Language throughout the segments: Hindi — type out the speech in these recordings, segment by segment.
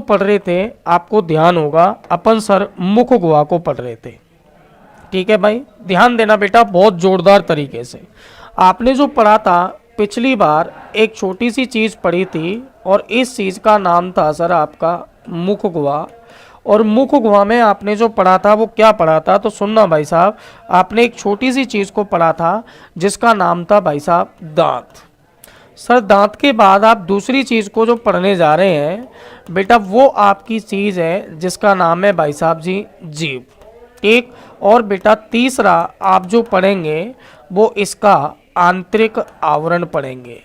पढ़ रहे थे आपको ध्यान होगा, अपन सर मुख गुहा को पढ़ रहे थे। ठीक है भाई, ध्यान देना बेटा बहुत जोरदार तरीके से। आपने जो पढ़ा था पिछली बार एक छोटी सी चीज़ पढ़ी थी और इस चीज़ का नाम था सर आपका मुख गुहा। और मुख गुहा में आपने जो पढ़ा था वो क्या पढ़ा था, तो सुनना भाई साहब, आपने एक छोटी सी चीज़ को पढ़ा था जिसका नाम था भाई साहब दांत। सर दांत के बाद आप दूसरी चीज़ को जो पढ़ने जा रहे हैं बेटा वो आपकी चीज़ है जिसका नाम है भाई साहब जी जीभ। ठीक, और बेटा तीसरा आप जो पढ़ेंगे वो इसका आंतरिक आवरण पढ़ेंगे।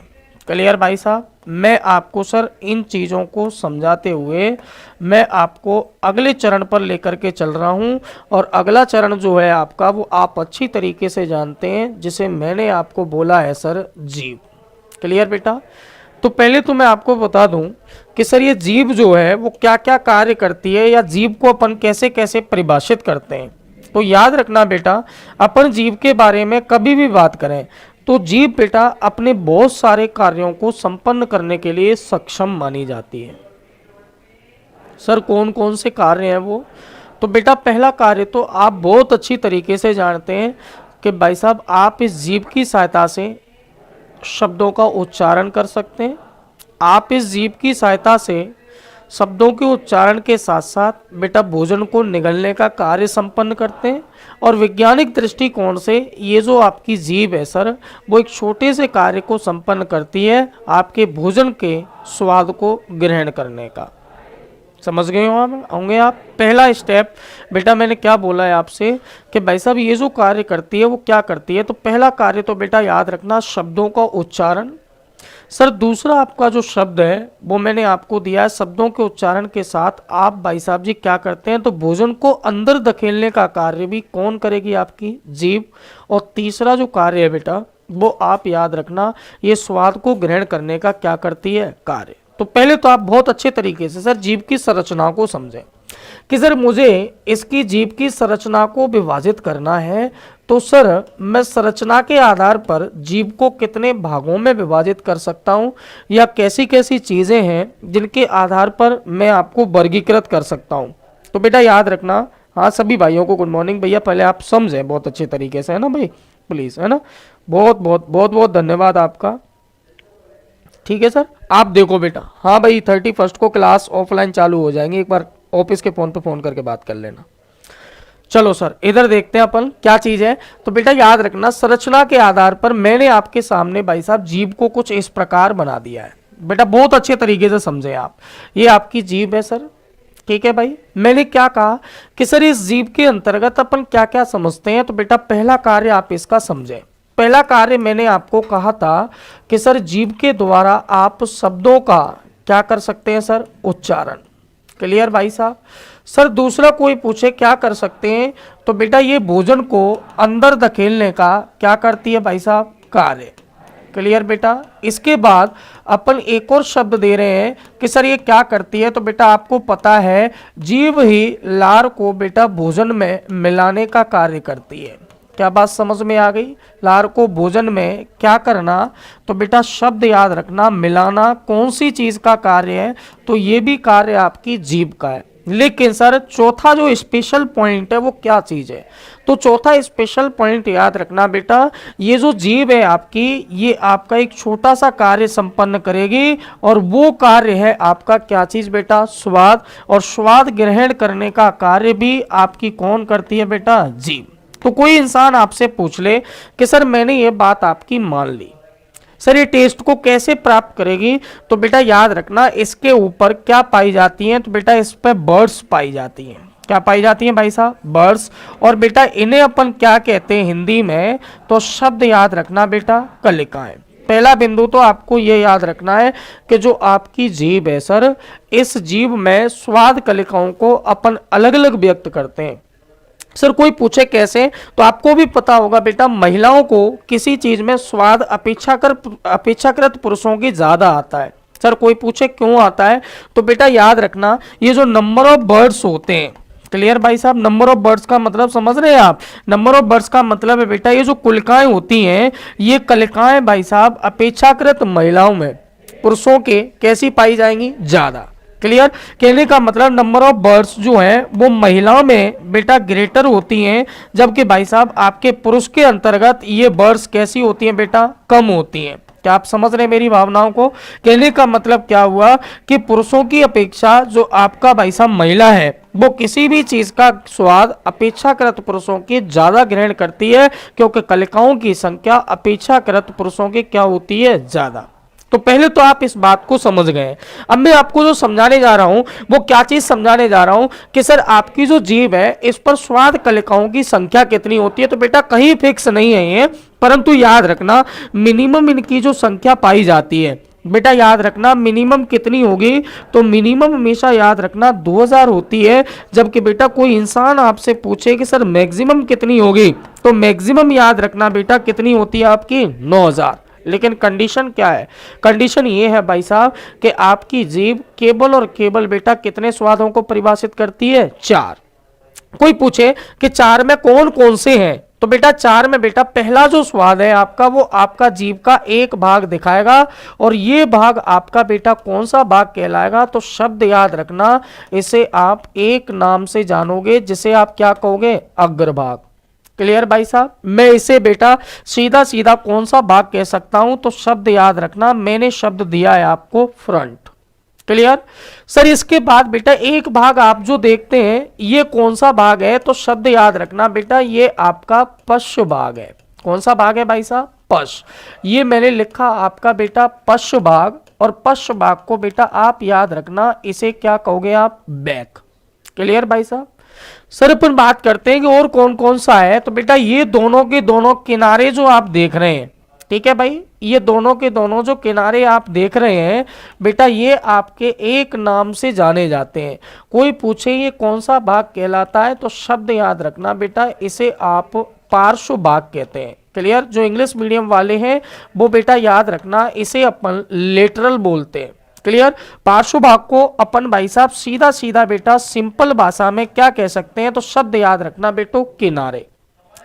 क्लियर भाई साहब? मैं आपको सर इन चीज़ों को समझाते हुए मैं आपको अगले चरण पर लेकर के चल रहा हूं, और अगला चरण जो है आपका वो आप अच्छी तरीके से जानते हैं, जिसे मैंने आपको बोला है सर जीभ। क्लियर बेटा? तो पहले तो मैं आपको बता दूं कि सर ये जीभ जो है वो क्या क्या कार्य करती है, या जीभ को अपन कैसे कैसे परिभाषित करते हैं। तो याद रखना बेटा, अपन जीभ के बारे में कभी भी बात करें तो जीभ बेटा अपने बहुत सारे कार्यों को संपन्न करने के लिए सक्षम मानी जाती है। सर कौन कौन से कार्य हैं वो? तो बेटा पहला कार्य तो आप बहुत अच्छी तरीके से जानते हैं कि भाई साहब आप इस जीभ की सहायता से शब्दों का उच्चारण कर सकते हैं। आप इस जीभ की सहायता से शब्दों के उच्चारण के साथ साथ बेटा भोजन को निगलने का कार्य संपन्न करते हैं। और वैज्ञानिक दृष्टिकोण से ये जो आपकी जीभ है सर वो एक छोटे से कार्य को संपन्न करती है, आपके भोजन के स्वाद को ग्रहण करने का। समझ गए होंगे आप? पहला स्टेप बेटा मैंने क्या बोला है आपसे कि भाई साहब ये जो कार्य करती है वो क्या करती है। तो पहला कार्य तो बेटा याद रखना शब्दों का उच्चारण। सर दूसरा आपका जो शब्द है वो मैंने आपको दिया है, शब्दों के उच्चारण के साथ आप भाई साहब जी क्या करते हैं, तो भोजन को अंदर धकेलने का कार्य भी कौन करेगी? आपकी जीभ। और तीसरा जो कार्य है बेटा वो आप याद रखना, ये स्वाद को ग्रहण करने का क्या करती है? कार्य। तो पहले तो आप बहुत अच्छे तरीके से सर जीभ की संरचना को समझें कि सर मुझे इसकी जीभ की संरचना को विभाजित करना है, तो सर मैं संरचना के आधार पर जीभ को कितने भागों में विभाजित कर सकता हूं, या कैसी कैसी चीज़ें हैं जिनके आधार पर मैं आपको वर्गीकृत कर सकता हूं। तो बेटा याद रखना, हाँ सभी भाइयों को गुड मॉर्निंग भैया, पहले आप समझें बहुत अच्छे तरीके से, है ना भाई, प्लीज़, है ना। बहुत बहुत बहुत बहुत धन्यवाद आपका। ठीक है सर, आप देखो बेटा, हाँ भाई 31 को क्लास ऑफलाइन चालू हो जाएंगे, एक बार ऑफिस के फोन पे फोन करके बात कर लेना। चलो सर इधर देखते हैं अपन क्या चीज है। तो बेटा याद रखना संरचना के आधार पर मैंने आपके सामने भाई साहब जीभ को कुछ इस प्रकार बना दिया है। बेटा बहुत अच्छे तरीके से समझे आप, ये आपकी जीभ है सर। ठीक है भाई, मैंने क्या कहा कि सर इस जीभ के अंतर्गत अपन क्या क्या समझते हैं। तो बेटा पहला कार्य आप इसका समझें। पहला कार्य मैंने आपको कहा था कि सर जीभ के द्वारा आप शब्दों का क्या कर सकते हैं सर? उच्चारण। क्लियर भाई साहब? सर दूसरा कोई पूछे क्या कर सकते हैं, तो बेटा ये भोजन को अंदर धकेलने का क्या करती है भाई साहब? कार्य। क्लियर बेटा? इसके बाद अपन एक और शब्द दे रहे हैं कि सर ये क्या करती है। तो बेटा आपको पता है जीभ ही लार को बेटा भोजन में मिलाने का कार्य करती है। क्या बात समझ में आ गई? लार को भोजन में क्या करना, तो बेटा शब्द याद रखना मिलाना कौन सी चीज का कार्य है, तो ये भी कार्य आपकी जीभ का है। लेकिन सर चौथा जो स्पेशल पॉइंट है वो क्या चीज है, तो चौथा स्पेशल पॉइंट याद रखना बेटा, ये जो जीभ है आपकी ये आपका एक छोटा सा कार्य संपन्न करेगी, और वो कार्य है आपका क्या चीज बेटा? स्वाद। और स्वाद ग्रहण करने का कार्य भी आपकी कौन करती है बेटा? जीभ। तो कोई इंसान आपसे पूछ ले कि सर मैंने ये बात आपकी मान ली, सर ये टेस्ट को कैसे प्राप्त करेगी, तो बेटा याद रखना इसके ऊपर क्या पाई जाती हैं, तो बेटा इस पर बर्ड्स पाई जाती हैं। क्या पाई जाती हैं भाई साहब? बर्ड्स। और बेटा इन्हें अपन क्या कहते हैं हिंदी में, तो शब्द याद रखना बेटा कलिकाएं। पहला बिंदु तो आपको ये याद रखना है कि जो आपकी जीभ है सर, इस जीभ में स्वाद कलिकाओं को अपन अलग अलग व्यक्त करते हैं। सर कोई पूछे कैसे, तो आपको भी पता होगा बेटा महिलाओं को किसी चीज में स्वाद अपेक्षाकृत पुरुषों की ज्यादा आता है। सर कोई पूछे क्यों आता है, तो बेटा याद रखना ये जो नंबर ऑफ बर्ड्स होते हैं। क्लियर भाई साहब? नंबर ऑफ बर्ड्स का मतलब समझ रहे हैं आप? नंबर ऑफ बर्ड्स का मतलब है बेटा ये जो कलिकाएं होती हैं, ये कलिकाएं भाई साहब अपेक्षाकृत महिलाओं में पुरुषों के कैसी पाई जाएंगी? ज्यादा। क्लियर। कहने का मतलब नंबर ऑफ बर्ड्स जो है वो महिलाओं में बेटा ग्रेटर होती हैं, जबकि भाई साहब आपके पुरुष के अंतर्गत ये बर्ड्स कैसी होती हैं बेटा, कम होती हैं। क्या आप समझ रहे हैं मेरी भावनाओं को? कहने का मतलब क्या हुआ कि पुरुषों की अपेक्षा जो आपका भाई साहब महिला है वो किसी भी चीज का स्वाद अपेक्षाकृत पुरुषों की ज्यादा ग्रहण करती है, क्योंकि कलिकाओं की संख्या अपेक्षाकृत पुरुषों की क्या होती है, ज्यादा। तो पहले तो आप इस बात को समझ गए। अब मैं आपको जो समझाने जा रहा हूं वो क्या चीज समझाने जा रहा हूं कि सर आपकी जो जीभ है इस पर स्वाद कलिकाओं की संख्या कितनी होती है, तो बेटा कहीं फिक्स नहीं है ये, परंतु याद रखना मिनिमम इनकी जो संख्या पाई जाती है, बेटा याद रखना मिनिमम कितनी होगी, तो मिनिमम हमेशा याद रखना 2000 होती है। जबकि बेटा कोई इंसान आपसे पूछे कि सर मैक्सिमम कितनी होगी, तो मैक्सिमम याद रखना बेटा कितनी होती है आपकी, 9000। लेकिन कंडीशन क्या है? कंडीशन ये है भाई साहब कि आपकी जीभ केवल और केवल बेटा कितने स्वादों को परिभाषित करती है, 4। कोई पूछे कि 4 में कौन कौन से हैं, तो बेटा 4 में बेटा पहला जो स्वाद है आपका वो आपका जीभ का एक भाग दिखाएगा, और ये भाग आपका बेटा कौन सा भाग कहलाएगा, तो शब्द याद रखना, इसे आप एक नाम से जानोगे जिसे आप क्या कहोगे, अग्रभाग। क्लियर भाई साहब? मैं इसे बेटा सीधा सीधा कौन सा भाग कह सकता हूं, तो शब्द याद रखना, मैंने शब्द दिया है आपको फ्रंट। Clear sir? इसके बाद बेटा एक भाग आप जो देखते हैं ये कौन सा भाग है, तो शब्द याद रखना बेटा ये आपका पश्च भाग है। कौन सा भाग है भाई साहब? पश्च। ये मैंने लिखा आपका बेटा पश्च भाग, और पश्च भाग को बेटा आप याद रखना, इसे क्या कहोगे आप, बैक। क्लियर भाई साहब? सर अपन बात करते हैं कि और कौन कौन सा है, तो बेटा ये दोनों के दोनों किनारे जो आप देख रहे हैं, ठीक है भाई, ये दोनों के दोनों जो किनारे आप देख रहे हैं बेटा ये आपके एक नाम से जाने जाते हैं। कोई पूछे ये कौन सा भाग कहलाता है, तो शब्द याद रखना बेटा इसे आप पार्श्व भाग कहते हैं। क्लियर? जो इंग्लिश मीडियम वाले हैं वो बेटा याद रखना इसे अपन लेटरल बोलते हैं। क्लियर? पार्श्व भाग को अपन भाई साहब सीधा सीधा बेटा सिंपल भाषा में क्या कह सकते हैं, तो शब्द याद रखना बेटो किनारे।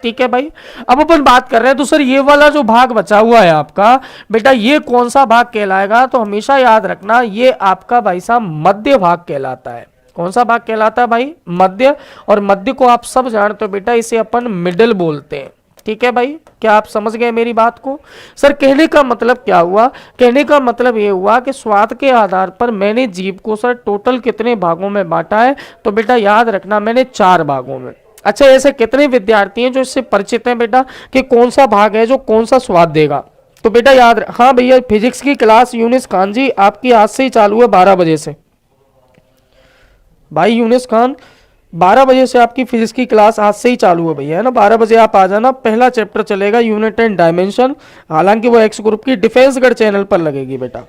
ठीक है भाई? अब अपन बात कर रहे हैं तो सर ये वाला जो भाग बचा हुआ है आपका बेटा ये कौन सा भाग कहलाएगा, तो हमेशा याद रखना ये आपका भाई साहब मध्य भाग कहलाता है। कौन सा भाग कहलाता है भाई? मध्य। और मध्य को आप सब जानते हो बेटा इसे अपन मिडल बोलते हैं। ठीक है भाई? क्या आप समझ गए मेरी बात को? सर कहने का मतलब क्या हुआ? कहने का मतलब ये हुआ कि स्वाद के आधार पर मैंने जीभ को सर टोटल कितने भागों में बांटा है, तो बेटा याद रखना मैंने 4 भागों में। अच्छा ऐसे कितने विद्यार्थी हैं जो इससे परिचित हैं बेटा कि कौन सा भाग है जो कौन सा स्वाद देगा, तो बेटा याद हाँ भैया फिजिक्स की क्लास यूनिस खान जी आपकी आज से ही चालू है 12 बजे से। भाई यूनिस खान 12 बजे से आपकी फिजिक्स की क्लास आज से ही चालू है भैया, है ना? 12 बजे आप आ जाना। पहला चैप्टर चलेगा यूनिट एंड डायमेंशन, हालांकि वो एक्स ग्रुप की डिफेंसगढ़ चैनल पर लगेगी बेटा।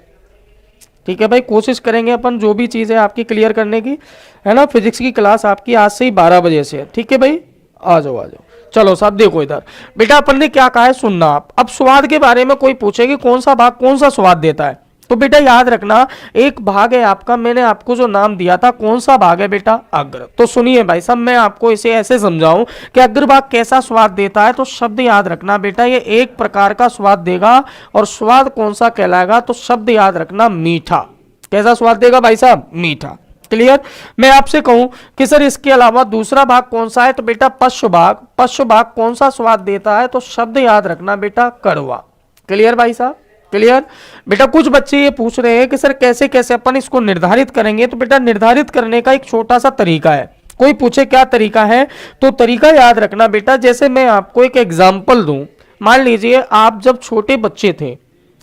ठीक है भाई? कोशिश करेंगे अपन जो भी चीज़ है आपकी क्लियर करने की, है ना? फिजिक्स की क्लास आपकी आज से ही 12 बजे से है। ठीक है भाई? आ जाओ आ जाओ। चलो साहब देखो इधर बेटा अपन ने क्या कहा है सुनना आप। अब स्वाद के बारे में कोई पूछे कि कौन सा भाग कौन सा स्वाद देता है, तो बेटा याद रखना एक भाग है आपका, मैंने आपको जो नाम दिया था कौन सा भाग है बेटा? अग्र। तो सुनिए भाई साहब मैं आपको इसे ऐसे समझाऊं कि अग्र भाग कैसा स्वाद देता है, तो शब्द याद रखना बेटा ये एक प्रकार का स्वाद देगा, और स्वाद कौन सा कहलाएगा, तो शब्द याद रखना मीठा। कैसा स्वाद देगा भाई साहब? मीठा। क्लियर? मैं आपसे कहूं कि सर इसके अलावा दूसरा भाग कौन सा है, तो बेटा पश्च भाग। पश्च भाग कौन सा स्वाद देता है, तो शब्द याद रखना बेटा कड़वा। क्लियर भाई साहब? क्लियर? बेटा कुछ बच्चे ये पूछ रहे हैं कि सर कैसे कैसे अपन इसको निर्धारित करेंगे, तो बेटा निर्धारित करने का एक छोटा सा तरीका है। कोई पूछे क्या तरीका है, तो तरीका याद रखना बेटा जैसे मैं आपको एक एग्जाम्पल दूं। मान लीजिए आप जब छोटे बच्चे थे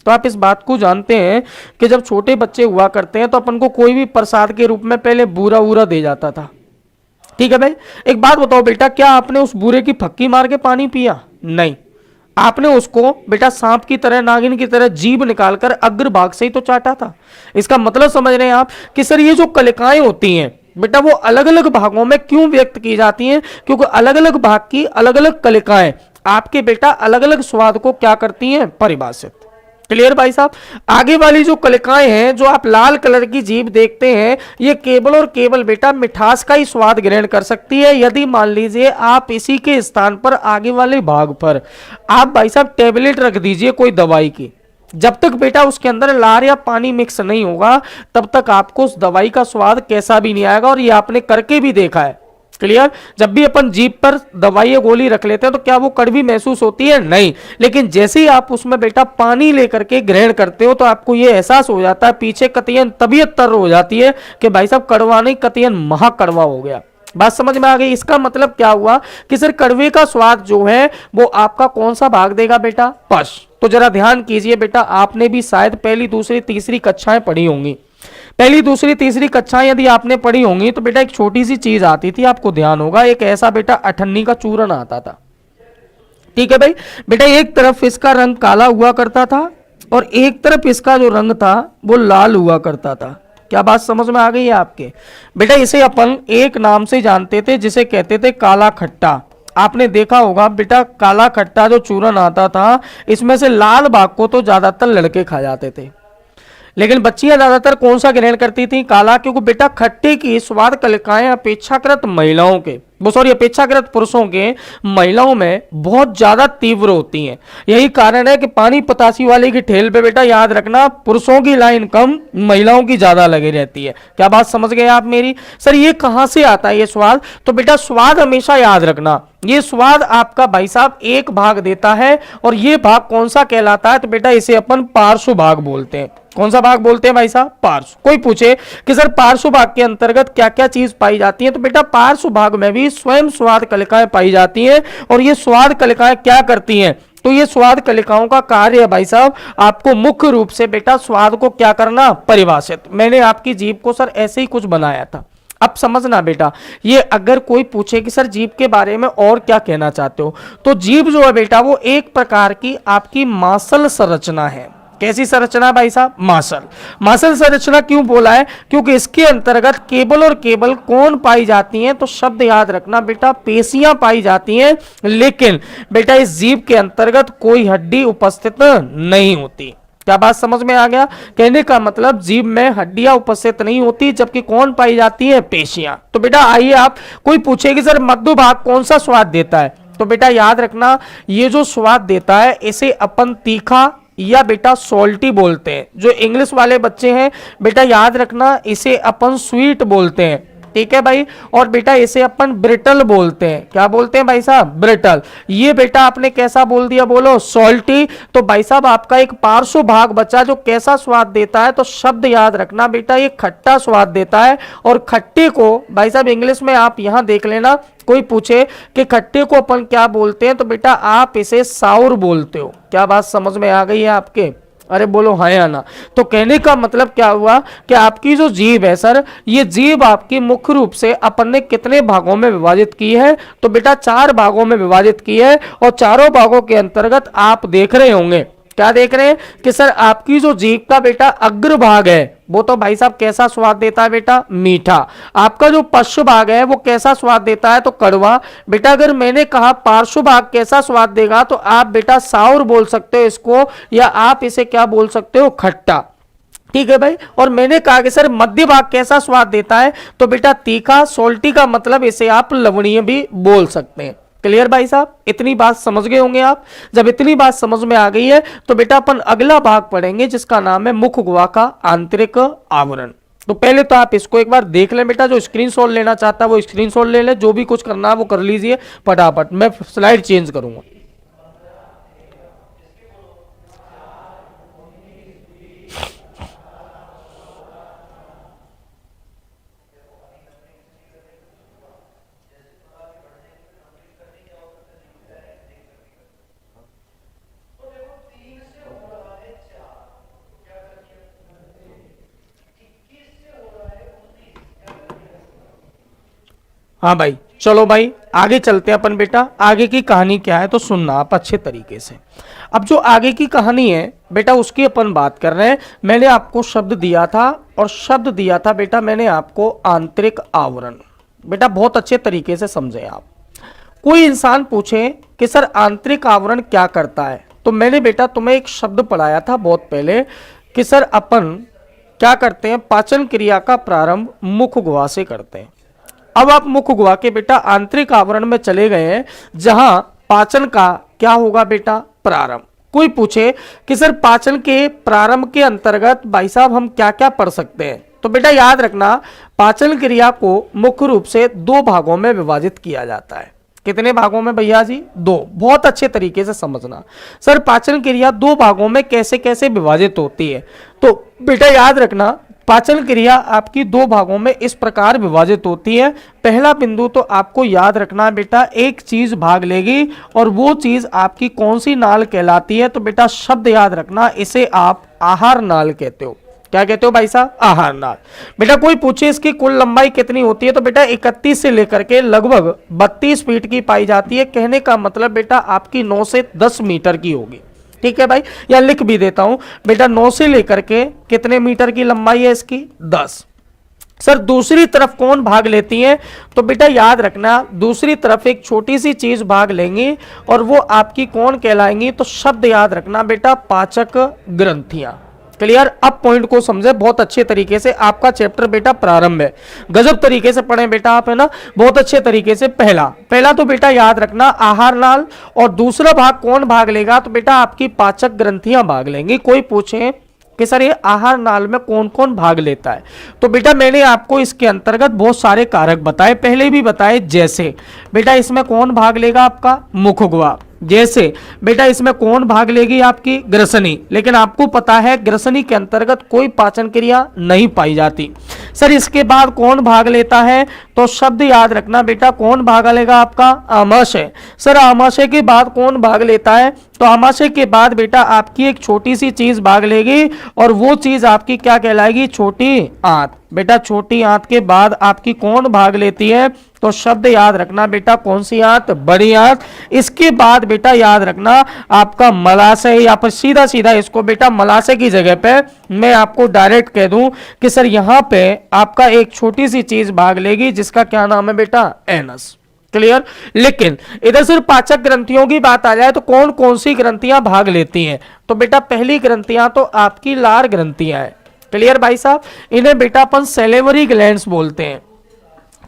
तो आप इस बात को जानते हैं कि जब छोटे बच्चे हुआ करते हैं तो अपन को कोई भी प्रसाद के रूप में पहले बूरा वूरा दे जाता था। ठीक है भाई? एक बात बताओ बेटा क्या आपने उस बूरे की फक्की मार के पानी पिया? नहीं, आपने उसको बेटा सांप की तरह नागिन की तरह जीभ निकालकर अग्र भाग से ही तो चाटा था। इसका मतलब समझ रहे हैं आप कि सर ये जो कलिकाएं होती हैं बेटा वो अलग अलग भागों में क्यों व्यक्त की जाती हैं, क्योंकि अलग अलग भाग की अलग अलग कलिकाएं आपके बेटा अलग अलग स्वाद को क्या करती हैं? परिभाषित। क्लियर भाई साहब? आगे वाली जो कलिकाएं हैं जो आप लाल कलर की जीभ देखते हैं ये केवल और केवल बेटा मिठास का ही स्वाद ग्रहण कर सकती है यदि मान लीजिए आप इसी के स्थान पर आगे वाले भाग पर आप भाई साहब टेबलेट रख दीजिए कोई दवाई की। जब तक बेटा उसके अंदर लार या पानी मिक्स नहीं होगा तब तक आपको उस दवाई का स्वाद कैसा भी नहीं आएगा, और ये आपने करके भी देखा है। क्लियर? जब भी अपन जीभ पर दवाई या गोली रख लेते हैं तो क्या वो कड़वी महसूस होती है? नहीं। लेकिन जैसे ही आप उसमें बेटा पानी लेकर के ग्रहण करते हो तो आपको ये एहसास हो जाता है, पीछे कतईन तबीयत तर हो जाती है कि भाई साहब कड़वा नहीं, कतईन महाकड़वा हो गया। बात समझ में आ गई? इसका मतलब क्या हुआ कि सर कड़वे का स्वाद जो है वो आपका कौन सा भाग देगा बेटा? पश। तो जरा ध्यान कीजिए बेटा, आपने भी शायद पहली दूसरी तीसरी कक्षाएं पढ़ी होंगी। पहली दूसरी तीसरी कक्षाएं यदि आपने पढ़ी होंगी तो बेटा एक छोटी सी चीज आती थी, आपको ध्यान होगा, एक ऐसा बेटा अठन्नी का चूर्ण आता था। ठीक है भाई बेटा, एक तरफ इसका रंग काला हुआ करता था और एक तरफ इसका जो रंग था वो लाल हुआ करता था। क्या बात समझ में आ गई है आपके? बेटा इसे अपन एक नाम से जानते थे जिसे कहते थे काला खट्टा। आपने देखा होगा बेटा काला खट्टा जो चूर्ण आता था इसमें से लाल भाग को तो ज्यादातर लड़के खा जाते थे, लेकिन बच्चियां ज्यादातर कौन सा ग्रहण करती थी? काला, क्योंकि बेटा खट्टे की स्वाद कलिकाएं अपेक्षाकृत महिलाओं के अपेक्षाकृत पुरुषों के महिलाओं में बहुत ज्यादा तीव्र होती हैं। यही कारण है कि पानी पतासी वाले की ठेल पे बेटा याद रखना पुरुषों की लाइन कम, महिलाओं की ज्यादा लगी रहती है। क्या बात समझ गए आप मेरी? सर ये कहां से आता है ये स्वाद? तो बेटा स्वाद हमेशा याद रखना, ये स्वाद आपका भाई साहब एक भाग देता है, और ये भाग कौन सा कहलाता है? तो बेटा इसे अपन पार्श्व भाग बोलते हैं। कौन सा भाग बोलते हैं भाई साहब? पार्श्व। कोई पूछे कि सर पार्श्व भाग के अंतर्गत क्या क्या चीज पाई जाती है? तो बेटा पार्श्व भाग में भी स्वयं स्वाद कलिकाएं पाई जाती हैं, और ये स्वाद कलिकाएं क्या करती हैं? तो ये स्वाद कलिकाओं का कार्य है भाई साहब आपको मुख्य रूप से बेटा स्वाद को क्या करना? परिभाषित। मैंने आपकी जीभ को सर ऐसे ही कुछ बनाया था, अब समझना बेटा। ये अगर कोई पूछे कि सर जीभ के बारे में और क्या कहना चाहते हो, तो जीभ जो है बेटा वो एक प्रकार की आपकी मांसल संरचना है। कैसी संरचना भाई साहब? मांसल। मांसल संरचना क्यों बोला है? क्योंकि इसके अंतर्गत केवल और केवल कौन पाई जाती हैं? तो शब्द याद रखना बेटा, पेशियां पाई जाती हैं, लेकिन बेटा इस जीभ के अंतर्गत कोई हड्डी उपस्थित नहीं होती। क्या बात समझ में आ गया? कहने का मतलब जीभ में हड्डियां उपस्थित नहीं होती, जबकि कौन पाई जाती है? पेशियां। तो बेटा आइए, आप कोई पूछे कि सर मध्य भाग कौन सा स्वाद देता है? तो बेटा याद रखना ये जो स्वाद देता है इसे अपन तीखा या बेटा सॉल्टी बोलते हैं। जो इंग्लिश वाले बच्चे हैं बेटा याद रखना इसे अपन स्वीट बोलते हैं। ठीक है भाई, और बेटा इसे अपन ब्रिटल बोलते हैं। क्या बोलते हैं भाई साहब? ब्रिटल। ये बेटा आपने कैसा बोल दिया? बोलो सॉल्टी। तो भाई साहब आपका एक पार्श्व भाग बचा जो कैसा स्वाद देता है? तो शब्द याद रखना बेटा, ये खट्टा स्वाद देता है। और खट्टे को भाई साहब इंग्लिश में आप यहां देख लेना, कोई पूछे कि खट्टे को अपन क्या बोलते हैं, तो बेटा आप इसे साउर बोलते हो। क्या बात समझ में आ गई है आपके? अरे बोलो हाँ या ना। तो कहने का मतलब क्या हुआ कि आपकी जो जीभ है सर, ये जीभ आपकी मुख्य रूप से अपन ने कितने भागों में विभाजित की है? तो बेटा 4 भागों में विभाजित की है, और चारों भागों के अंतर्गत आप देख रहे होंगे, क्या देख रहे हैं कि सर आपकी जो जीभ का बेटा अग्र भाग है वो तो भाई साहब कैसा स्वाद देता है बेटा? मीठा। आपका जो पश्च भाग है वो कैसा स्वाद देता है? तो कड़वा। बेटा अगर मैंने कहा पार्श्व भाग कैसा स्वाद देगा, तो आप बेटा साउर बोल सकते हो इसको, या आप इसे क्या बोल सकते हो? खट्टा। ठीक है भाई। और मैंने कहा कि सर मध्य भाग कैसा स्वाद देता है? तो बेटा तीखा। सोल्टी का मतलब इसे आप लवणीय भी बोल सकते हैं। क्लियर भाई साहब? इतनी बात समझ गए होंगे आप। जब इतनी बात समझ में आ गई है तो बेटा अपन अगला भाग पढ़ेंगे जिसका नाम है मुख गुहा का आंतरिक आवरण। तो पहले तो आप इसको एक बार देख लें बेटा, जो स्क्रीनशॉट लेना चाहता है वो स्क्रीनशॉट ले ले, जो भी कुछ करना है वो कर लीजिए फटाफट। मैं स्लाइड चेंज करूंगा। हाँ भाई चलो भाई आगे चलते हैं अपन बेटा। आगे की कहानी क्या है तो सुनना आप अच्छे तरीके से। अब जो आगे की कहानी है बेटा उसकी अपन बात कर रहे हैं। मैंने आपको शब्द दिया था, और शब्द दिया था बेटा मैंने आपको आंतरिक आवरण। बेटा बहुत अच्छे तरीके से समझे आप। कोई इंसान पूछे कि सर आंतरिक आवरण क्या करता है, तो मैंने बेटा तुम्हें एक शब्द पढ़ाया था बहुत पहले कि सर अपन क्या करते हैं? पाचन क्रिया का प्रारंभ मुख गुहा से करते हैं। अब आप मुख गुहा के बेटा आंतरिक आवरण में चले गए हैं, जहां पाचन का क्या होगा बेटा? प्रारंभ। कोई पूछे कि सर पाचन के प्रारंभ के अंतर्गत भाई साहब हम क्या क्या पढ़ सकते हैं, तो बेटा याद रखना पाचन क्रिया को मुख्य रूप से दो भागों में विभाजित किया जाता है। कितने भागों में भैया जी? दो। बहुत अच्छे तरीके से समझना। सर पाचन क्रिया दो भागों में कैसे कैसे विभाजित होती है, तो बेटा याद रखना पाचन क्रिया आपकी दो भागों में इस प्रकार विभाजित होती है। पहला बिंदु तो आपको याद रखना बेटा, एक चीज भाग लेगी और वो चीज आपकी कौन सी नाल कहलाती है, तो बेटा शब्द याद रखना, इसे आप आहार नाल कहते हो। क्या कहते हो भाई साहब? आहार नाल। बेटा कोई पूछे इसकी कुल लंबाई कितनी होती है, तो बेटा 31 से लेकर के लगभग 32 फीट की पाई जाती है। कहने का मतलब बेटा आपकी 9 से 10 मीटर की होगी। ठीक है भाई, या लिख भी देता हूं बेटा 9 से लेकर के कितने मीटर की लंबाई है इसकी? 10। सर दूसरी तरफ कौन भाग लेती है, तो बेटा याद रखना दूसरी तरफ एक छोटी सी चीज भाग लेंगी और वो आपकी कौन कहलाएंगी, तो शब्द याद रखना बेटा पाचक ग्रंथियां। क्लियर? अब पॉइंट को समझे बहुत अच्छे तरीके से। आपका चैप्टर बेटा प्रारंभ है, गजब तरीके से पढ़े बेटा आप, है ना, बहुत अच्छे तरीके से। पहला तो बेटा याद रखना आहार नाल, और दूसरा भाग कौन भाग लेगा, तो बेटा आपकी पाचक ग्रंथियां भाग लेंगी। कोई पूछे कि सर ये आहार नाल में कौन कौन भाग लेता है, तो बेटा मैंने आपको इसके अंतर्गत बहुत सारे कारक बताए, पहले भी बताए। जैसे बेटा इसमें कौन भाग लेगा, आपका मुखगुहा। जैसे बेटा इसमें कौन भाग लेगी, आपकी ग्रसनी। लेकिन आपको पता है ग्रसनी के अंतर्गत कोई पाचन क्रिया नहीं पाई जाती। सर इसके बाद कौन भाग लेता है, तो शब्द याद रखना बेटा कौन भाग लेगा, आपका आमाशय। सर आमाशय के बाद कौन भाग लेता है, तो आमाशय के बाद बेटा आपकी एक छोटी सी चीज भाग लेगी और वो चीज आपकी क्या कहलाएगी, छोटी आंत। बेटा छोटी आंत के बाद आपकी कौन भाग लेती है, तो शब्द याद रखना बेटा कौन सी आंत, बड़ी आंत। इसके बाद बेटा याद रखना आपका मलाशय, या पर सीधा सीधा इसको बेटा मलाशय की जगह पे मैं आपको डायरेक्ट कह दूं कि सर यहां पे आपका एक छोटी सी चीज भाग लेगी जिसका क्या नाम है बेटा, एनस। क्लियर? लेकिन इधर सिर्फ पाचक ग्रंथियों की बात आ जाए तो कौन कौन सी ग्रंथियां भाग लेती हैं, तो बेटा पहली ग्रंथियां तो आपकी लार ग्रंथियां हैं। क्लियर भाई साहब? इन्हें बेटा अपन सेलेवरी ग्लैंड्स बोलते हैं।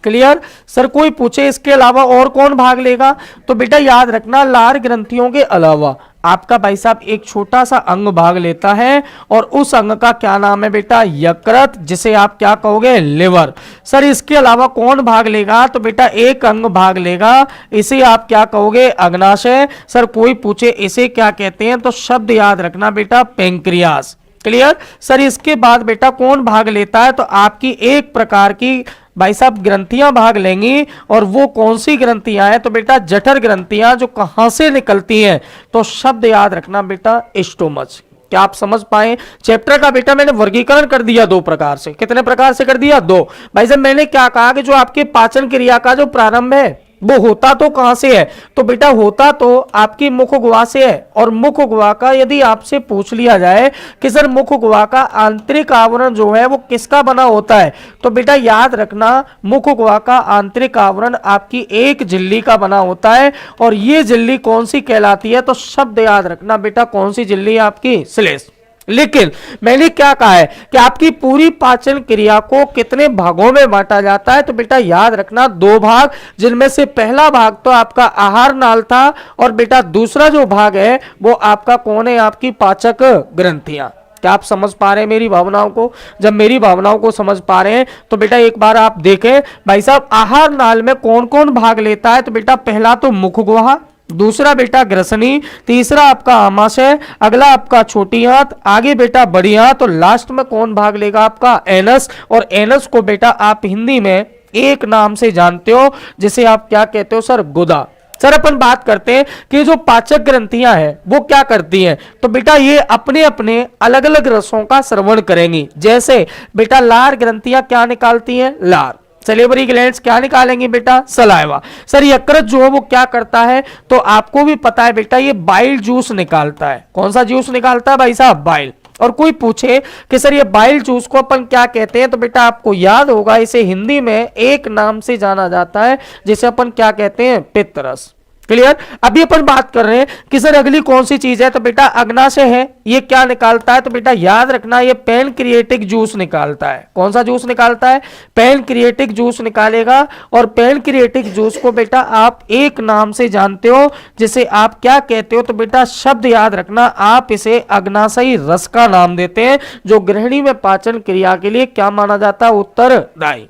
क्लियर? सर कोई पूछे इसके अलावा और कौन भाग लेगा, तो बेटा याद रखना लार ग्रंथियों के अलावा आपका भाई साहब एक छोटा सा अंग भाग लेता है और उस अंग का क्या नाम है बेटा, यकृत, जिसे आप क्या कहोगे, लिवर। सर इसके अलावा कौन भाग लेगा, तो बेटा एक अंग भाग लेगा, इसे आप क्या कहोगे, अग्नाशय। सर कोई पूछे इसे क्या कहते हैं, तो शब्द याद रखना बेटा पेंक्रियास। क्लियर? सर इसके बाद बेटा कौन भाग लेता है, तो आपकी एक प्रकार की भाई साहब ग्रंथियां भाग लेंगी, और वो कौन सी ग्रंथियां हैं, तो बेटा जठर ग्रंथियां, जो कहां से निकलती हैं, तो शब्द याद रखना बेटा स्टोमच। क्या आप समझ पाए? चैप्टर का बेटा मैंने वर्गीकरण कर दिया दो प्रकार से। कितने प्रकार से कर दिया? दो। भाई साहब मैंने क्या कहा कि जो आपके पाचन क्रिया का जो प्रारंभ है वो होता तो कहां से है, तो बेटा होता तो आपकी मुख गुहा से है। और मुख गुहा का यदि आपसे पूछ लिया जाए कि सर मुख गुहा का आंतरिक आवरण जो है वो किसका बना होता है, तो बेटा याद रखना मुख गुहा का आंतरिक आवरण आपकी एक झिल्ली का बना होता है। और ये झिल्ली कौन सी कहलाती है, तो शब्द याद रखना बेटा कौन सी झिल्ली, आपकी श्लेष्म। लेकिन मैंने क्या कहा है कि आपकी पूरी पाचन क्रिया को कितने भागों में बांटा जाता है, तो बेटा याद रखना दो भाग, जिनमें से पहला भाग तो आपका आहार नाल था और बेटा दूसरा जो भाग है वो आपका कौन है, आपकी पाचक ग्रंथियां। क्या आप समझ पा रहे हैं मेरी भावनाओं को? जब मेरी भावनाओं को समझ पा रहे हैं तो बेटा एक बार आप देखें भाई साहब आहार नाल में कौन कौन भाग लेता है, तो बेटा पहला तो मुख गुहा, दूसरा बेटा ग्रसनी, तीसरा आपका आमाशय, अगला आपका छोटी आंत, आगे बेटा बड़ी आंत, और लास्ट में कौन भाग लेगा, आपका एनस। और एनस को बेटा आप हिंदी में एक नाम से जानते हो जिसे आप क्या कहते हो, सर गुदा। सर अपन बात करते हैं कि जो पाचक ग्रंथियां हैं वो क्या करती हैं, तो बेटा ये अपने अपने अलग अलग रसों का श्रवण करेंगी। जैसे बेटा लार ग्रंथियां क्या निकालती हैं, लार। सेलेवरी ग्लैंड्स क्या निकालेंगे बेटा, सलाइवा। सर यकृत जो है वो क्या करता है, तो आपको भी पता है बेटा ये बाइल जूस निकालता है। कौन सा जूस निकालता है भाई साहब, बाइल। और कोई पूछे कि सर ये बाइल जूस को अपन क्या कहते हैं, तो बेटा आपको याद होगा इसे हिंदी में एक नाम से जाना जाता है जिसे अपन क्या कहते हैं, पित्त रस। क्लियर। अभी अपन बात कर रहे हैं कि सर अगली कौन सी चीज है, तो बेटा अग्नाशय है, ये क्या निकालता है, तो बेटा याद रखना ये पैनक्रिएटिक जूस निकालता है। कौन सा जूस निकालता है, पैनक्रिएटिक जूस निकालेगा। और पैनक्रिएटिक जूस को बेटा आप एक नाम से जानते हो, जिसे आप क्या कहते हो, तो बेटा शब्द याद रखना, आप इसे अग्नाशयी रस का नाम देते हैं, जो गृहिणी में पाचन क्रिया के लिए क्या माना जाता है, उत्तरदायी।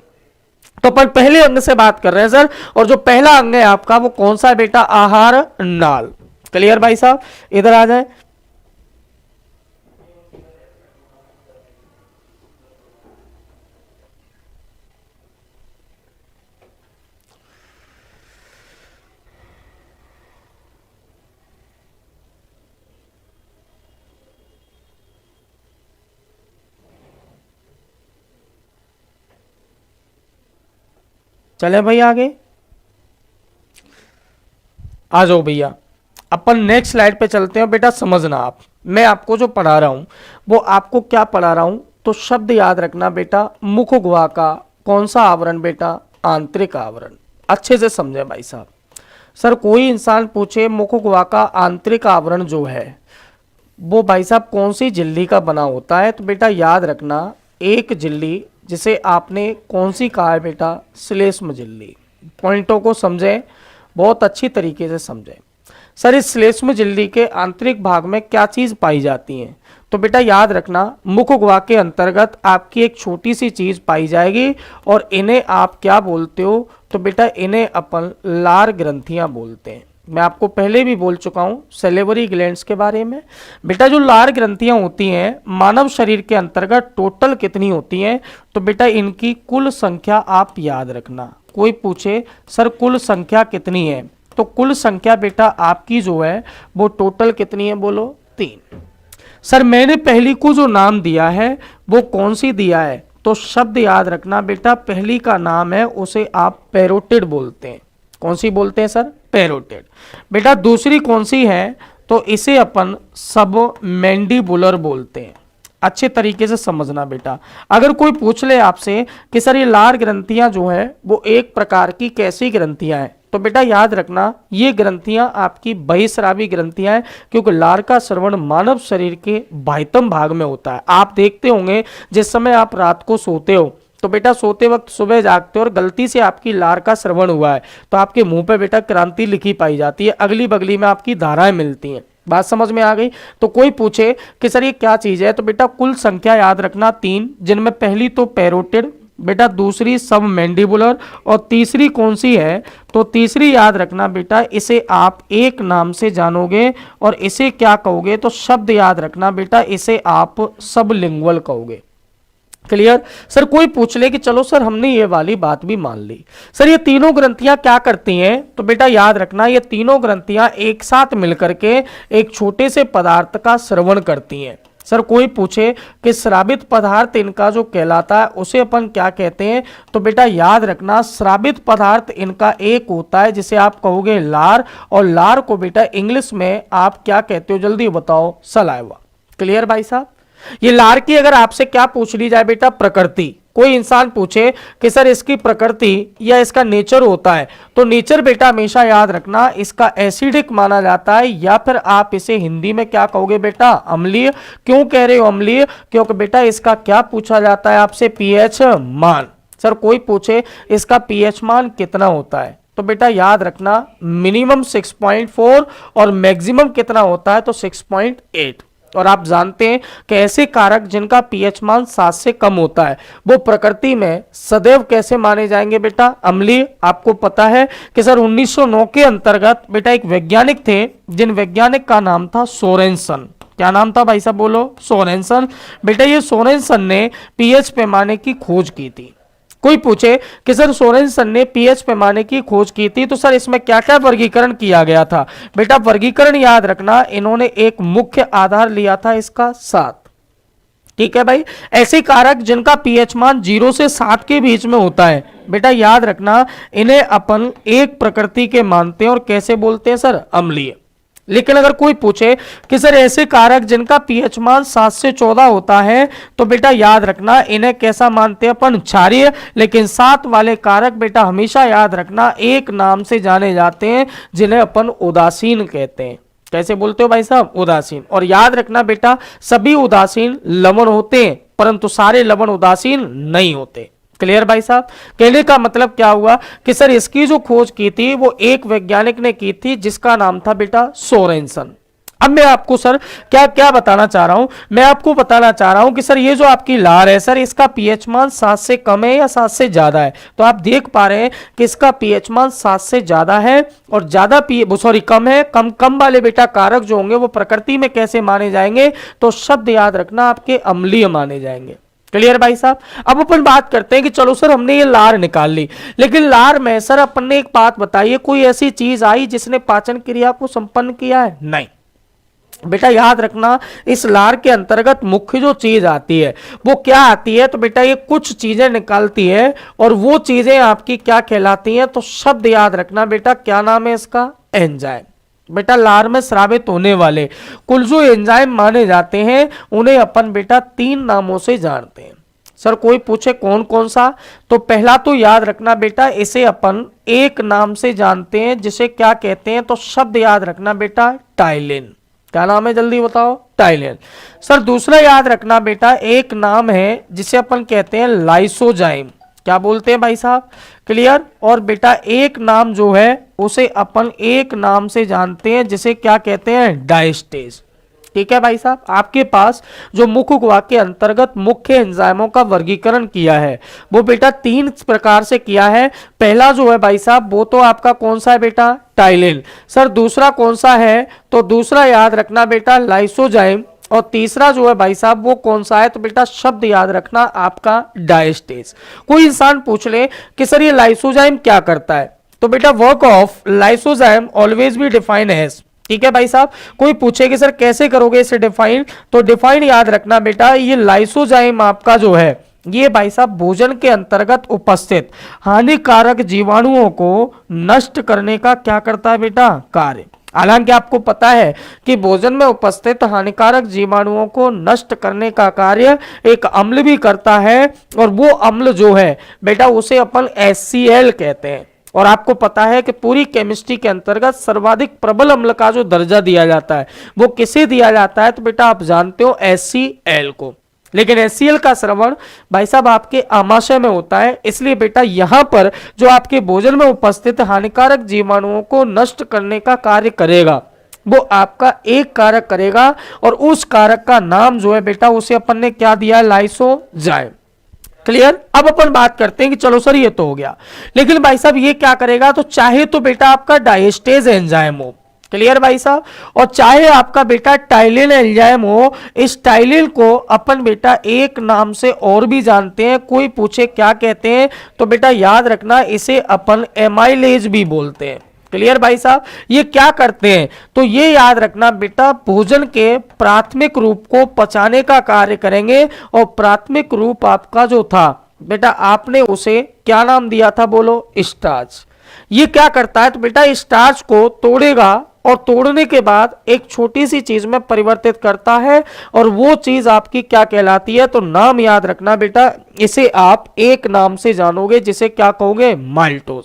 तो अपन पहले अंग से बात कर रहे हैं सर, और जो पहला अंग है आपका वो कौन सा है बेटा, आहार नाल। क्लियर भाई साहब, इधर आ जाए। चले भाई आगे आ जाओ भैया, अपन नेक्स्ट स्लाइड पे चलते हैं। बेटा समझना आप, मैं आपको जो पढ़ा रहा हूं वो आपको क्या पढ़ा रहा हूं, तो शब्द याद रखना बेटा, मुख गुहा का कौन सा आवरण बेटा, आंतरिक आवरण। अच्छे से समझे भाई साहब। सर कोई इंसान पूछे मुख गुहा का आंतरिक आवरण जो है वो भाई साहब कौन सी झिल्ली का बना होता है, तो बेटा याद रखना एक झिल्ली, जिसे आपने कौन सी कहा है बेटा, श्लेष्म झिल्ली। पॉइंटों को समझें, बहुत अच्छी तरीके से समझें। सर इस श्लेष्म झिल्ली के आंतरिक भाग में क्या चीज पाई जाती है, तो बेटा याद रखना मुख गुहा के अंतर्गत आपकी एक छोटी सी चीज पाई जाएगी, और इन्हें आप क्या बोलते हो, तो बेटा इन्हें अपन लार ग्रंथियां बोलते हैं। मैं आपको पहले भी बोल चुका हूं सेलेवरी ग्लैंड्स के बारे में। बेटा जो लार ग्रंथियां होती हैं मानव शरीर के अंतर्गत टोटल कितनी होती हैं, तो बेटा इनकी कुल संख्या आप याद रखना। कोई पूछे सर कुल संख्या कितनी है, तो कुल संख्या बेटा आपकी जो है वो टोटल कितनी है, बोलो 3। सर मैंने पहली को जो नाम दिया है वो कौन सी दिया है, तो शब्द याद रखना बेटा, पहली का नाम है उसे आप पैरोटिड बोलते हैं। कौन सी बोलते हैं सर, पैरोटिड। बेटा दूसरी कौन सी है, तो इसे अपन सब मैंडिबुलर बोलते हैं। अच्छे तरीके से समझना बेटा। अगर कोई पूछ ले आपसे कि सर ये लार ग्रंथियां जो है वो एक प्रकार की कैसी ग्रंथियां हैं, तो बेटा याद रखना ये ग्रंथियां आपकी बहिस्रावी ग्रंथियां हैं, क्योंकि लार का श्रवण मानव शरीर के बाह्यतम भाग में होता है। आप देखते होंगे जिस समय आप रात को सोते हो, तो बेटा सोते वक्त सुबह जागते हो और गलती से आपकी लार का श्रवण हुआ है, तो आपके मुंह पे बेटा क्रांति लिखी पाई जाती है, अगली बगली में आपकी धाराएं मिलती हैं। बात समझ में आ गई। तो कोई पूछे कि सर ये क्या चीज है, तो बेटा कुल संख्या याद रखना 3, जिनमें पहली तो पैरोटिड, बेटा दूसरी सब मैंडिबुलर, और तीसरी कौन सी है, तो तीसरी याद रखना बेटा, इसे आप एक नाम से जानोगे, और इसे क्या कहोगे, तो शब्द याद रखना बेटा, इसे आप सबलिंगुअल कहोगे। क्लियर। सर कोई पूछ ले कि चलो सर हमने ये वाली बात भी मान ली, सर ये तीनों ग्रंथियां क्या करती हैं, तो बेटा याद रखना ये तीनों ग्रंथियां एक साथ मिलकर के एक छोटे से पदार्थ का श्रवण करती हैं। सर कोई पूछे कि श्रावित पदार्थ इनका जो कहलाता है उसे अपन क्या कहते हैं, तो बेटा याद रखना श्रावित पदार्थ इनका एक होता है जिसे आप कहोगे लार, और लार को बेटा इंग्लिश में आप क्या कहते हो, जल्दी बताओ, सलाइवा। क्लियर भाई साहब। ये लार की अगर आपसे क्या पूछ ली जाए बेटा, प्रकृति, कोई इंसान पूछे कि सर इसकी प्रकृति या इसका नेचर होता है, तो नेचर बेटा हमेशा याद रखना इसका एसिडिक माना जाता है, या फिर आप इसे हिंदी में क्या कहोगे बेटा, अम्लीय। क्यों कह रहे हो अम्लीय, क्योंकि बेटा इसका क्या पूछा जाता है आपसे, पीएच मान। सर कोई पूछे इसका पीएच मान कितना होता है, तो बेटा याद रखना मिनिमम 6.4 और मैक्सिमम कितना होता है, तो 6.8। और आप जानते हैं कि ऐसे कारक जिनका पीएच मान 7 से कम होता है वो प्रकृति में सदैव कैसे माने जाएंगे बेटा, अम्लीय। आपको पता है कि सर 1909 के अंतर्गत बेटा एक वैज्ञानिक थे, जिन वैज्ञानिक का नाम था सोरेनसन। क्या नाम था भाई साहब, बोलो, सोरेनसन। बेटा ये सोरेनसन ने पीएच पैमाने की खोज की थी। कोई पूछे कि सर सोरेनसन ने पीएच पैमाने की खोज की थी, तो सर इसमें क्या क्या वर्गीकरण किया गया था, बेटा वर्गीकरण याद रखना, इन्होंने एक मुख्य आधार लिया था इसका 7। ठीक है भाई। ऐसे कारक जिनका पीएच मान 0 से 7 के बीच में होता है, बेटा याद रखना इन्हें अपन एक प्रकृति के मानते हैं, और कैसे बोलते हैं सर, अम्लीय। लेकिन अगर कोई पूछे कि सर ऐसे कारक जिनका पीएच मान 7 से 14 होता है, तो बेटा याद रखना इन्हें कैसा मानते हैं अपन, क्षारीय। लेकिन 7 वाले कारक बेटा हमेशा याद रखना एक नाम से जाने जाते हैं जिन्हें अपन उदासीन कहते हैं। कैसे बोलते हो भाई साहब, उदासीन। और याद रखना बेटा सभी उदासीन लवण होते हैं, परंतु सारे लवण उदासीन नहीं होते। क्लियर भाई साहब। कहने का मतलब क्या हुआ कि सर इसकी जो खोज की थी वो एक वैज्ञानिक ने की थी जिसका नाम था बेटा सोरेनसन। अब मैं आपको सर क्या क्या बताना चाह रहा हूं, मैं आपको बताना चाह रहा हूं कि सर ये जो आपकी लार है सर इसका पीएच मान 7 से कम है या 7 से ज्यादा है। तो आप देख पा रहे हैं कि इसका पीएच मान 7 से ज्यादा है और ज्यादा कम है। कम वाले बेटा कारक जो होंगे वो प्रकृति में कैसे माने जाएंगे, तो शब्द याद रखना आपके अम्लीय माने जाएंगे। क्लियर भाई साहब। अब अपन बात करते हैं कि चलो सर हमने ये लार निकाल ली, लेकिन लार में सर अपन ने एक बात बताई है, कोई ऐसी चीज आई जिसने पाचन क्रिया को संपन्न किया है? नहीं बेटा याद रखना इस लार के अंतर्गत मुख्य जो चीज आती है वो क्या आती है, तो बेटा ये कुछ चीजें निकालती है और वो चीजें आपकी क्या कहलाती हैं, तो शब्द याद रखना बेटा क्या नाम है इसका, एंजाइम। बेटा लार में स्रावित होने वाले कुल जो एंजाइम माने जाते हैं उन्हें अपन बेटा 3 नामों से जानते हैं। सर कोई पूछे कौन कौन सा, तो पहला तो याद रखना बेटा इसे अपन एक नाम से जानते हैं जिसे क्या कहते हैं, तो शब्द याद रखना बेटा टाइलिन। क्या नाम है जल्दी बताओ, टाइलिन। सर दूसरा याद रखना बेटा एक नाम है जिसे अपन कहते हैं लाइसोजाइम। क्या बोलते हैं भाई साहब, क्लियर। और बेटा एक नाम जो है उसे अपन एक नाम से जानते हैं जिसे क्या कहते हैं, डायस्टेज। ठीक है भाई साहब। आपके पास जो मुख्य गुहा के अंतर्गत मुख्य एंजाइमों का वर्गीकरण किया है वो बेटा 3 प्रकार से किया है। पहला जो है भाई साहब वो तो आपका कौन सा है बेटा, टाइलिन। सर दूसरा कौन सा है, तो दूसरा याद रखना बेटा लाइसोजाइम। और तीसरा जो है भाई साहब वो कौन सा है, तो बेटा शब्द याद रखना आपका डायस्टेज। कोई इंसान पूछ ले कि सर ये लाइसोजाइम क्या करता है, तो बेटा work of lysozyme always be define as. ठीक है भाई साहब। कोई पूछे कि सर कैसे करोगे इसे डिफाइन, तो डिफाइन याद रखना बेटा ये लाइसोजाइम आपका जो है ये भाई साहब भोजन के अंतर्गत उपस्थित हानिकारक जीवाणुओं को नष्ट करने का क्या करता है बेटा, कार्य। हालांकि आपको पता है कि भोजन में उपस्थित हानिकारक जीवाणुओं को नष्ट करने का कार्य एक अम्ल भी करता है और वो अम्ल जो है बेटा उसे अपन HCl कहते हैं। और आपको पता है कि पूरी केमिस्ट्री के अंतर्गत सर्वाधिक प्रबल अम्ल का जो दर्जा दिया जाता है वो किसे दिया जाता है, तो बेटा आप जानते हो HCl को। लेकिन HCl का श्रवण भाई साहब आपके आमाशय में होता है, इसलिए बेटा यहां पर जो आपके भोजन में उपस्थित हानिकारक जीवाणुओं को नष्ट करने का कार्य करेगा वो आपका एक कारक करेगा और उस कारक का नाम जो है बेटा उसे अपन ने क्या दिया, लाइसोजाइम। क्लियर। अब अपन बात करते हैं कि चलो सर ये तो हो गया, लेकिन भाई साहब ये क्या करेगा, तो चाहे तो बेटा आपका डायस्टेज एंजाइम हो। क्लियर भाई साहब। और चाहे आपका बेटा टाइलिन एंजाइम हो, इस टाइलिन को अपन बेटा एक नाम से और भी जानते हैं। कोई पूछे क्या कहते हैं, तो बेटा याद रखना इसे अपन एमाइलेज भी बोलते हैं। क्लियर भाई साहब। ये क्या करते हैं, तो ये याद रखना बेटा भोजन के प्राथमिक रूप को पचाने का कार्य करेंगे। और प्राथमिक रूप आपका जो था बेटा आपने उसे क्या नाम दिया था, बोलो, स्टार्च। ये क्या करता है, तो बेटा स्टार्च को तोड़ेगा और तोड़ने के बाद एक छोटी सी चीज में परिवर्तित करता है और वो चीज आपकी क्या कहलाती है, तो नाम याद रखना बेटा इसे आप एक नाम से जानोगे जिसे क्या कहोगे, माल्टोज।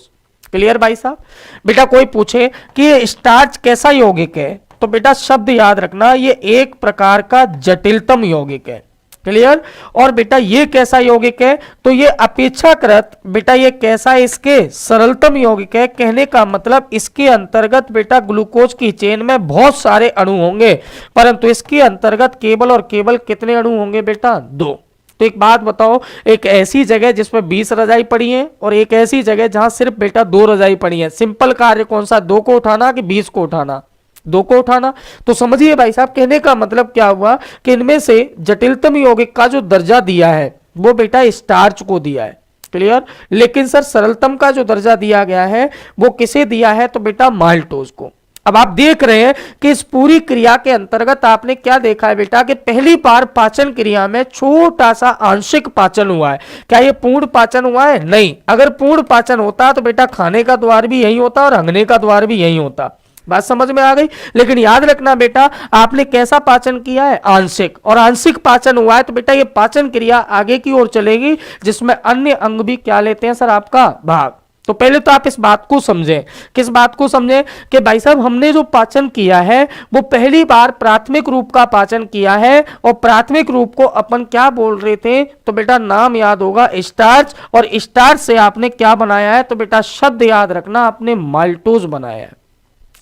क्लियर भाई साहब। बेटा कोई पूछे कि ये स्टार्च कैसा यौगिक है, तो बेटा शब्द याद रखना ये एक प्रकार का जटिलतम यौगिक है। क्लियर। और बेटा ये कैसा यौगिक है, तो ये अपेक्षाकृत बेटा ये कैसा है, इसके सरलतम यौगिक है। कहने का मतलब इसके अंतर्गत बेटा ग्लूकोज की चेन में बहुत सारे अणु होंगे, परंतु इसके अंतर्गत केवल और केवल कितने अणु होंगे बेटा, 2। तो एक बात बताओ, एक ऐसी जगह जिसमें 20 रजाई पड़ी है और एक ऐसी जगह जहां सिर्फ बेटा 2 रजाई पड़ी है, सिंपल कार्य कौन सा, 2 को उठाना कि 20 को उठाना, 2 को उठाना। तो समझिए भाई साहब कहने का मतलब क्या हुआ कि इनमें से जटिलतम यौगिक का जो दर्जा दिया है वो बेटा स्टार्च को दिया है। क्लियर। लेकिन सर सरलतम का जो दर्जा दिया गया है वो किसे दिया है, तो बेटा माल्टोज को। अब आप देख रहे हैं कि इस पूरी क्रिया के अंतर्गत आपने क्या देखा है बेटा कि पहली बार पाचन क्रिया में छोटा सा आंशिक पाचन हुआ है। क्या ये पूर्ण पाचन हुआ है, नहीं। अगर पूर्ण पाचन होता तो बेटा खाने का द्वार भी यही होता और हंगने का द्वार भी यही होता। बात समझ में आ गई। लेकिन याद रखना बेटा, आपने कैसा पाचन किया है, आंशिक, और आंशिक पाचन हुआ है तो बेटा ये पाचन क्रिया आगे की ओर चलेगी, जिसमें अन्य अंग भी क्या लेते हैं सर, आपका भाग। तो पहले तो आप इस बात को समझें, किस बात को समझें कि भाई साहब हमने जो पाचन किया है वो पहली बार प्राथमिक रूप का पाचन किया है, और प्राथमिक रूप को अपन क्या बोल रहे थे, तो बेटा नाम याद होगा स्टार्च, और स्टार्च से आपने क्या बनाया है, तो बेटा शब्द याद रखना, आपने माल्टोज बनाया है।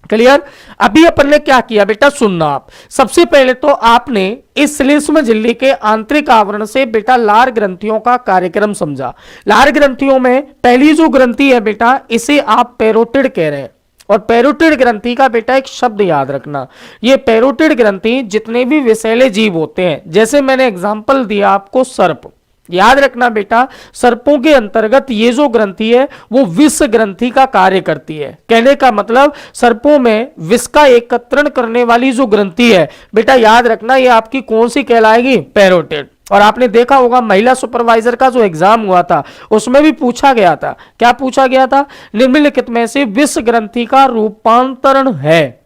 क्लियर। अभी अपन ने क्या किया बेटा, सुनना आप। सबसे पहले तो आपने इस श्लेष्म झिल्ली के आंतरिक आवरण से बेटा लार ग्रंथियों का कार्यक्रम समझा। लार ग्रंथियों में पहली जो ग्रंथि है बेटा, इसे आप पैरोटिड कह रहे हैं, और पैरोटिड ग्रंथि का बेटा एक शब्द याद रखना, ये पैरोटिड ग्रंथि जितने भी विषैले जीव होते हैं, जैसे मैंने एग्जांपल दिया आपको सर्प, याद रखना बेटा, सर्पों के अंतर्गत ये जो ग्रंथि है वो विष ग्रंथि का कार्य करती है। कहने का मतलब सर्पों में विष का एकत्रण करने वाली जो ग्रंथि है बेटा, याद रखना ये आपकी कौन सी कहलाएगी, पैरोटिड। और आपने देखा होगा महिला सुपरवाइजर का जो एग्जाम हुआ था उसमें भी पूछा गया था, क्या पूछा गया था, निम्नलिखित में से विष ग्रंथि का रूपांतरण है,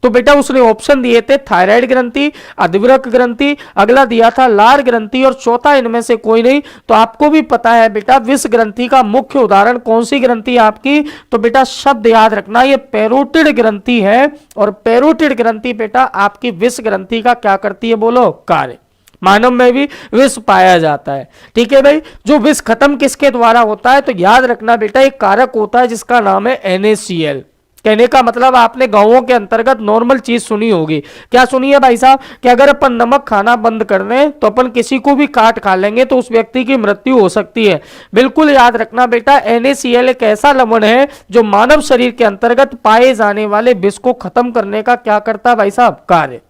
तो बेटा उसने ऑप्शन दिए थे थायराइड ग्रंथि, अधिवृक्क ग्रंथि, अगला दिया था लार ग्रंथि, और चौथा इनमें से कोई नहीं। तो आपको भी पता है बेटा विष ग्रंथि का मुख्य उदाहरण कौन सी ग्रंथि है आपकी, तो बेटा शब्द याद रखना, ये पैरोटिड ग्रंथि है, और पैरोटिड ग्रंथि बेटा आपकी विष ग्रंथि का क्या करती है, बोलो, कार्य। मानव में भी विष पाया जाता है, ठीक है भाई। जो विष खत्म किसके द्वारा होता है, तो याद रखना बेटा एक कारक होता है जिसका नाम है NaCl। कहने का मतलब आपने गांवों के अंतर्गत नॉर्मल चीज सुनी होगी, क्या सुनी है भाई साहब, कि अगर अपन नमक खाना बंद कर दें तो अपन किसी को भी काट खा लेंगे तो उस व्यक्ति की मृत्यु हो सकती है। बिल्कुल याद रखना बेटा, NaCl एक ऐसा लवण है जो मानव शरीर के अंतर्गत पाए जाने वाले विष को खत्म करने का क्या करता है भाई साहब, कार्य।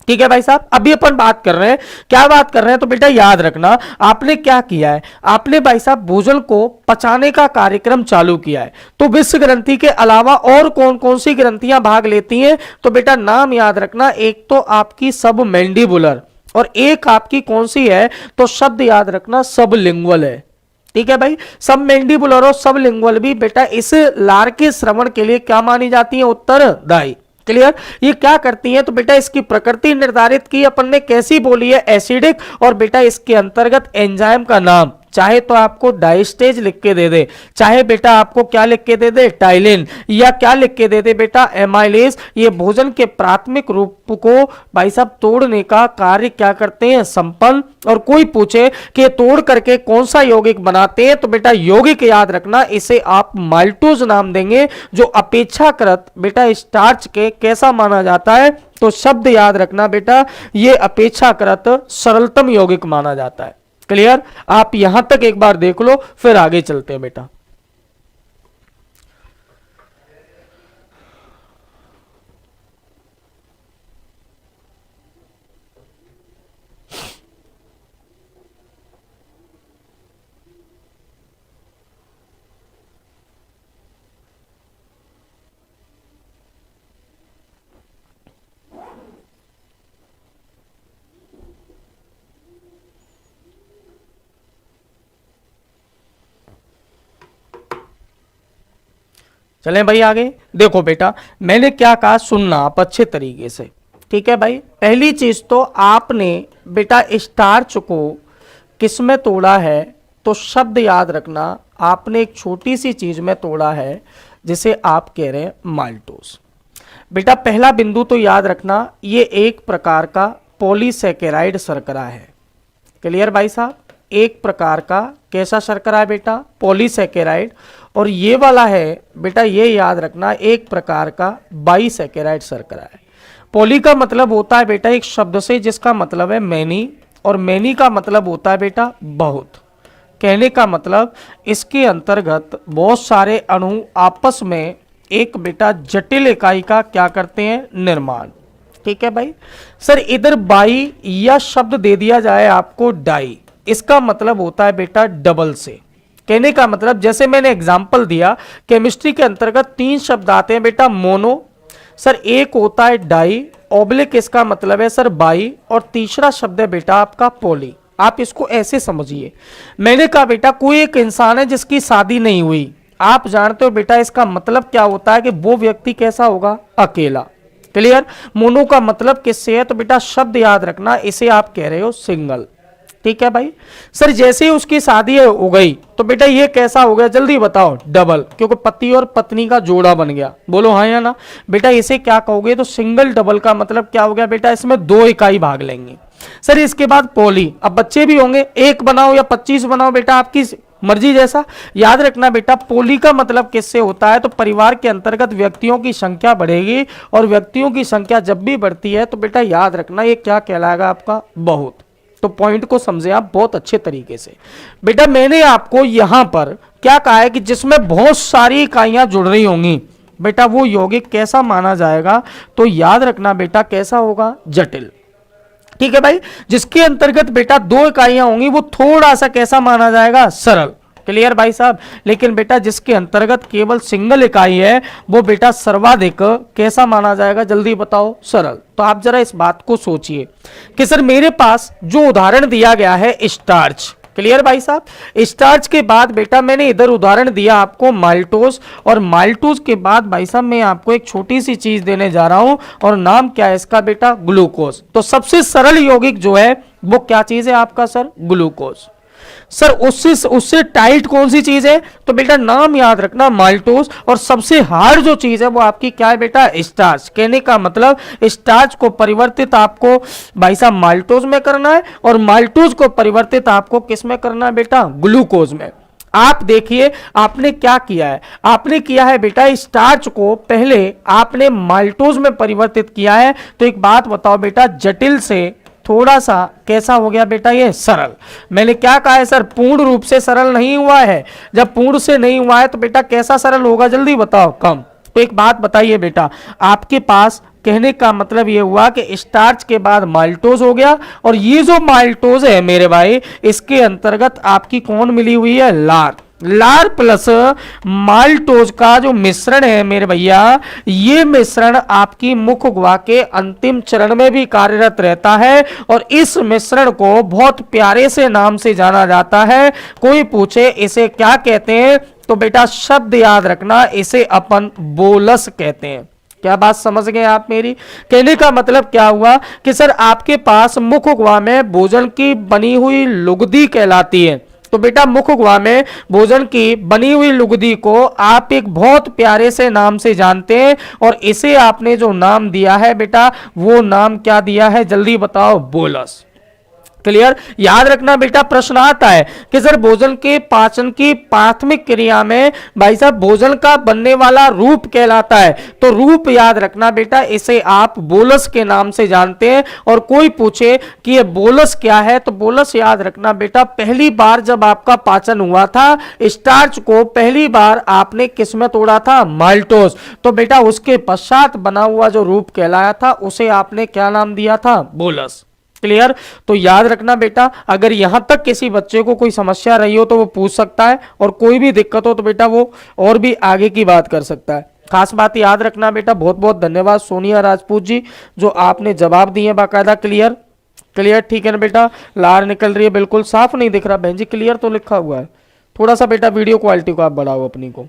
ठीक है भाई साहब। अभी अपन बात कर रहे हैं, क्या बात कर रहे हैं, तो बेटा याद रखना आपने क्या किया है, आपने भाई साहब भोजन को पचाने का कार्यक्रम चालू किया है। तो विष ग्रंथि के अलावा और कौन कौन सी ग्रंथियां भाग लेती हैं, तो बेटा नाम याद रखना, एक तो आपकी सब मैंडिबुलर, और एक आपकी कौन सी है, तो शब्द याद रखना सबलिंगुअल है। ठीक है भाई, सब मैंडिबुलर और सबलिंगुअल भी बेटा इस लार के श्रवण के लिए क्या मानी जाती है, उत्तरदायी। क्लियर। ये क्या करती है, तो बेटा इसकी प्रकृति निर्धारित की अपन ने कैसी बोली है, एसिडिक, और बेटा इसके अंतर्गत एंजाइम का नाम चाहे तो आपको डाइस्टेज लिख के दे दे, चाहे बेटा आपको क्या लिख के दे दे, टाइलिन, या क्या लिख के दे दे बेटा, एमाइलेज। ये भोजन के प्राथमिक रूप को भाई साहब तोड़ने का कार्य क्या करते हैं, संपन्न। और कोई पूछे कि तोड़ करके कौन सा यौगिक बनाते हैं, तो बेटा यौगिक याद रखना, इसे आप माल्टोज नाम देंगे, जो अपेक्षाकृत बेटा स्टार्च के कैसा माना जाता है, तो शब्द याद रखना बेटा, ये अपेक्षाकृत सरलतम यौगिक माना जाता है। क्लियर। आप यहां तक एक बार देख लो, फिर आगे चलते हैं बेटा। चलें भाई आगे। देखो बेटा मैंने क्या कहा, सुनना आप अच्छे तरीके से, ठीक है भाई। पहली चीज तो आपने बेटा स्टार्च को किस में तोड़ा है, तो शब्द याद रखना, आपने एक छोटी सी चीज में तोड़ा है जिसे आप कह रहे हैं माल्टोज। बेटा पहला बिंदु तो याद रखना, ये एक प्रकार का पॉलीसैकेराइड शर्करा है। क्लियर भाई साहब, एक प्रकार का कैसा शर्करा है बेटा, पॉलीसैकेराइड। और ये वाला है बेटा, ये याद रखना, एक प्रकार का बाईसैकेराइड शर्करा है। पॉली का मतलब होता है बेटा एक शब्द से जिसका मतलब है मैनी, और मैनी का मतलब होता है बेटा बहुत। कहने का मतलब इसके अंतर्गत बहुत सारे अणु आपस में एक बेटा जटिल इकाई का क्या करते हैं, निर्माण। ठीक है भाई। सर इधर बाई या शब्द दे दिया जाए आपको डाई, इसका मतलब होता है बेटा डबल से। कहने का मतलब जैसे मैंने एग्जाम्पल दिया, केमिस्ट्री के अंतर्गत 3 शब्द आते हैं बेटा, मोनो, सर एक होता है डाई, ऑब्लिक इसका मतलब है सर बाई, और तीसरा शब्द है बेटा आपका पॉली। आप इसको ऐसे समझिए, मैंने कहा बेटा कोई एक इंसान है जिसकी शादी नहीं हुई, आप जानते हो बेटा इसका मतलब क्या होता है कि वो व्यक्ति कैसा होगा, अकेला। क्लियर। मोनो का मतलब किससे है, तो बेटा शब्द याद रखना, इसे आप कह रहे हो सिंगल। ठीक है भाई। सर जैसे ही उसकी शादी हो गई तो बेटा ये कैसा हो गया, जल्दी बताओ, डबल, क्योंकि पति और पत्नी का जोड़ा बन गया। बोलो हाँ या ना बेटा, इसे क्या कहोगे, तो सिंगल डबल का मतलब क्या हो गया बेटा, इसमें 2 इकाई भाग लेंगे। सर इसके बाद पॉली, अब बच्चे भी होंगे, 1 बनाओ या 25 बनाओ बेटा, आपकी मर्जी जैसा। याद रखना बेटा पॉली का मतलब किससे होता है, तो परिवार के अंतर्गत व्यक्तियों की संख्या बढ़ेगी, और व्यक्तियों की संख्या जब भी बढ़ती है तो बेटा याद रखना ये क्या कहलाएगा, आपका बहुत। तो पॉइंट को समझे आप बहुत अच्छे तरीके से। बेटा मैंने आपको यहां पर क्या कहा है कि जिसमें बहुत सारी इकाइयां जुड़ रही होंगी बेटा वो यौगिक कैसा माना जाएगा, तो याद रखना बेटा कैसा होगा, जटिल। ठीक है भाई। जिसके अंतर्गत बेटा 2 इकाइयां होंगी वो थोड़ा सा कैसा माना जाएगा, सरल। क्लियर भाई साहब। लेकिन बेटा जिसके अंतर्गत केवल सिंगल इकाई है वो बेटा सर्वाधिक कैसा माना जाएगा, जल्दी बताओ, सरल। तो आप जरा इस बात को सोचिए कि सर मेरे पास जो उदाहरण दिया गया है स्टार्च। क्लियर भाई साहब। स्टार्च के बाद बेटा मैंने इधर उदाहरण दिया आपको माल्टोज, और माल्टोज के बाद भाई साहब मैं आपको एक छोटी सी चीज देने जा रहा हूं, और नाम क्या है इसका बेटा, ग्लूकोज। तो सबसे सरल यौगिक जो है वो क्या चीज है आपका सर, ग्लूकोज। सर उससे टाइट कौन सी चीज है, तो बेटा नाम याद रखना, माल्टोज। और सबसे हार्ड जो चीज है वो आपकी क्या है बेटा, स्टार्च। कहने का मतलब स्टार्च को परिवर्तित आपको भाई साहब माल्टोज में करना है, और माल्टोज को परिवर्तित आपको किस में करना है बेटा, ग्लूकोज में। आप देखिए आपने क्या किया है, आपने किया है बेटा स्टार्च को पहले आपने माल्टोज में परिवर्तित किया है। तो एक बात बताओ बेटा, जटिल से थोड़ा सा कैसा हो गया बेटा, ये सरल। मैंने क्या कहा है सर, पूर्ण रूप से सरल नहीं हुआ है। जब पूर्ण से नहीं हुआ है तो बेटा कैसा सरल होगा, जल्दी बताओ, कम। तो एक बात बताइए बेटा, आपके पास कहने का मतलब ये हुआ कि स्टार्च के बाद माल्टोज हो गया, और ये जो माल्टोज है मेरे भाई इसके अंतर्गत आपकी कौन मिली हुई है, लार। लार प्लस माल्टोज का जो मिश्रण है मेरे भैया, ये मिश्रण आपकी मुख गुहा के अंतिम चरण में भी कार्यरत रहता है, और इस मिश्रण को बहुत प्यारे से नाम से जाना जाता है। कोई पूछे इसे क्या कहते हैं, तो बेटा शब्द याद रखना, इसे अपन बोलस कहते हैं। क्या बात समझ गए आप मेरी। कहने का मतलब क्या हुआ कि सर आपके पास मुख गुहा में भोजन की बनी हुई लुगदी कहलाती है। तो बेटा मुख गुहा में भोजन की बनी हुई लुगदी को आप एक बहुत प्यारे से नाम से जानते हैं, और इसे आपने जो नाम दिया है बेटा वो नाम क्या दिया है, जल्दी बताओ, बोलस। क्लियर। याद रखना बेटा प्रश्न आता है कि सर भोजन के पाचन की प्राथमिक क्रिया में भाई साहब भोजन का बनने वाला रूप कहलाता है। तो रूप याद रखना बेटा, इसे आप बोलस के नाम से जानते हैं। और कोई पूछे कि ये बोलस क्या है, तो बोलस याद रखना बेटा, पहली बार जब आपका पाचन हुआ था स्टार्च को पहली बार आपने किस में तोड़ा था, माल्टोज। तो बेटा उसके पश्चात बना हुआ जो रूप कहलाया था उसे आपने क्या नाम दिया था, बोलस। क्लियर। तो याद रखना बेटा, अगर यहां तक किसी बच्चे को कोई समस्या रही हो तो वो पूछ सकता है, और कोई भी दिक्कत हो तो बेटा वो और भी आगे की बात कर सकता है। खास बात याद रखना बेटा, बहुत बहुत धन्यवाद सोनिया राजपूत जी, जो आपने जवाब दिए बाकायदा। क्लियर। क्लियर, ठीक है ना बेटा। लार निकल रही है, बिल्कुल साफ नहीं दिख रहा बहन जी, क्लियर तो लिखा हुआ है। थोड़ा सा बेटा वीडियो क्वालिटी को आप बढ़ाओ अपनी को,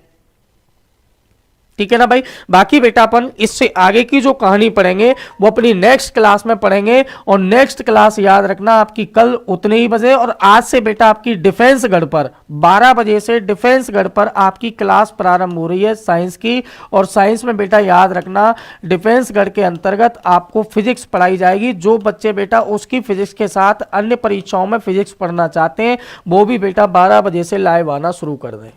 ठीक है ना भाई। बाकी बेटा अपन इससे आगे की जो कहानी पढ़ेंगे वो अपनी नेक्स्ट क्लास में पढ़ेंगे, और नेक्स्ट क्लास याद रखना आपकी कल उतने ही बजे, और आज से बेटा आपकी डिफेंस गढ़ पर 12 बजे से डिफेंस गढ़ पर आपकी क्लास प्रारंभ हो रही है साइंस की। और साइंस में बेटा याद रखना डिफेंस गढ़ के अंतर्गत आपको फिजिक्स पढ़ाई जाएगी। जो बच्चे बेटा उसकी फिजिक्स के साथ अन्य परीक्षाओं में फिजिक्स पढ़ना चाहते हैं वो भी बेटा 12 बजे से लाइव आना शुरू कर दें।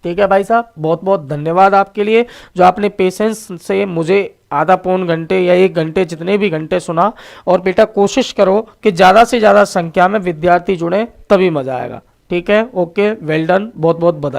ठीक है भाई साहब, बहुत बहुत धन्यवाद आपके लिए जो आपने पेशेंस से मुझे आधा पौन घंटे या 1 घंटे जितने भी घंटे सुना। और बेटा कोशिश करो कि ज़्यादा से ज़्यादा संख्या में विद्यार्थी जुड़े, तभी मजा आएगा। ठीक है, ओके, वेल डन, बहुत बहुत बधाई।